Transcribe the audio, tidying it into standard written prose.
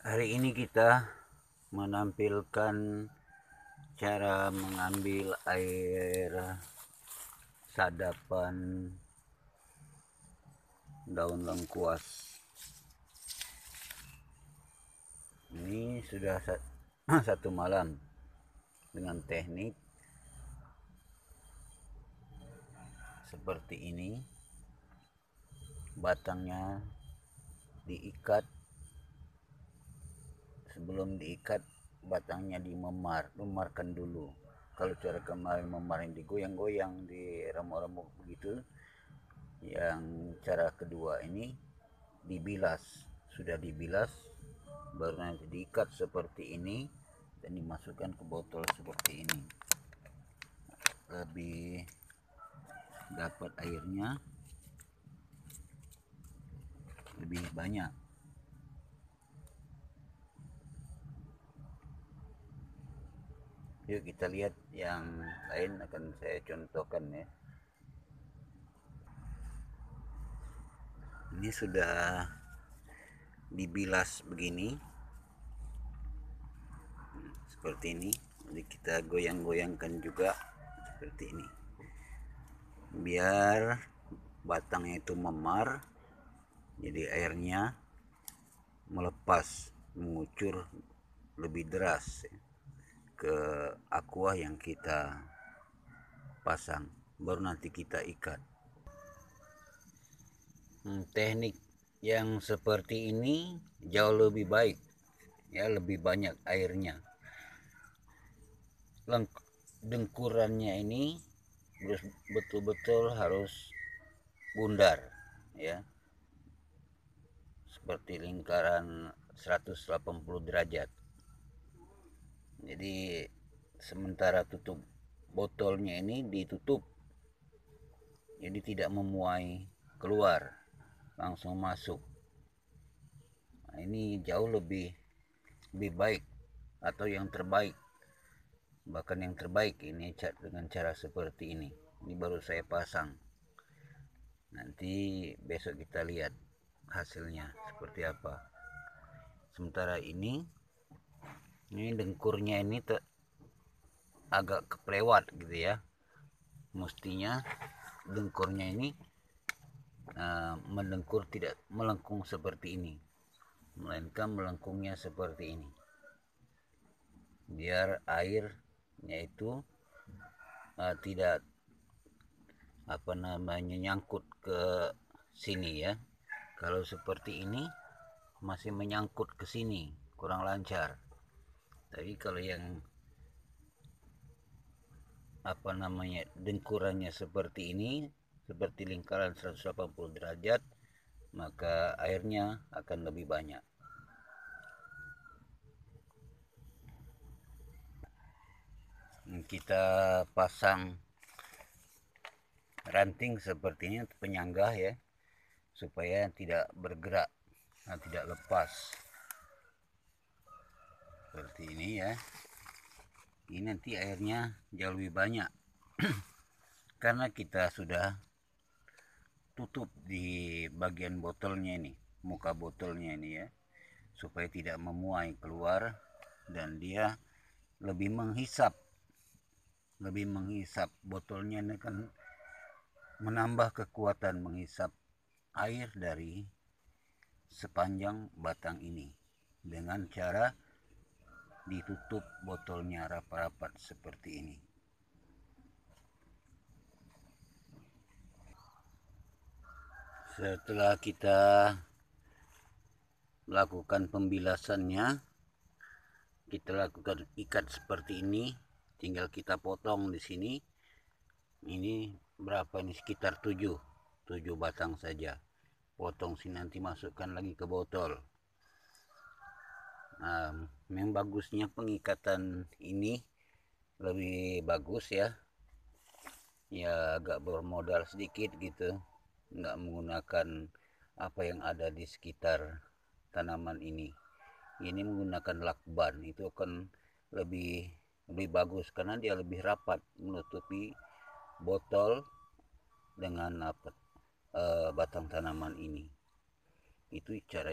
Hari ini kita menampilkan cara mengambil air sadapan daun lengkuas. Ini sudah satu malam dengan teknik seperti ini. Batangnya diikat. Sebelum diikat, batangnya memarkan dulu. Kalau cara kemarin memarin digoyang-goyang, diremuk-remuk begitu. Yang cara kedua ini dibilas. Sudah dibilas, baru nanti diikat seperti ini dan dimasukkan ke botol seperti ini. Lebih dapat airnya lebih banyak. Yuk kita lihat yang lain, akan saya contohkan ya. Ini sudah dibilas begini, seperti ini. Jadi kita goyang-goyangkan juga seperti ini, biar batangnya itu memar, jadi airnya melepas, mengucur lebih deras ke aqua yang kita pasang. Baru nanti kita ikat. Teknik yang seperti ini jauh lebih baik ya, lebih banyak airnya. Dengkurannya ini betul-betul harus bundar ya, seperti lingkaran 180 derajat. Jadi sementara tutup botolnya ini ditutup, jadi tidak memuai keluar, langsung masuk. Nah, ini jauh lebih baik atau yang terbaik, bahkan yang terbaik ini dengan cara seperti ini. Ini baru saya pasang, nanti besok kita lihat hasilnya seperti apa. Sementara ini dengkurnya ini agak keplewat gitu ya. Mestinya dengkurnya ini mendengkur, tidak melengkung seperti ini, melainkan melengkungnya seperti ini, biar airnya itu tidak nyangkut ke sini ya. Kalau seperti ini masih menyangkut ke sini, kurang lancar. Tapi kalau yang dengkurannya seperti ini, seperti lingkaran 180 derajat, maka airnya akan lebih banyak. Kita pasang ranting seperti ini, penyangga ya, supaya tidak bergerak, tidak lepas seperti ini ya. Ini nanti airnya jauh lebih banyak karena kita sudah tutup di bagian botolnya ini, muka botolnya ini ya, supaya tidak memuai keluar, dan dia lebih menghisap botolnya ini kan menambah kekuatan menghisap air dari sepanjang batang ini dengan cara ditutup botolnya rapat-rapat seperti ini. Setelah kita lakukan pembilasannya, kita lakukan ikat seperti ini, tinggal kita potong di sini. Ini berapa ini, sekitar 7 batang saja. Potong sini, nanti masukkan lagi ke botol. Memang bagusnya pengikatan ini lebih bagus ya. Ya agak bermodal sedikit gitu, nggak menggunakan apa yang ada di sekitar tanaman ini. Ini menggunakan lakban, itu akan lebih bagus karena dia lebih rapat menutupi botol dengan batang tanaman ini. Itu cara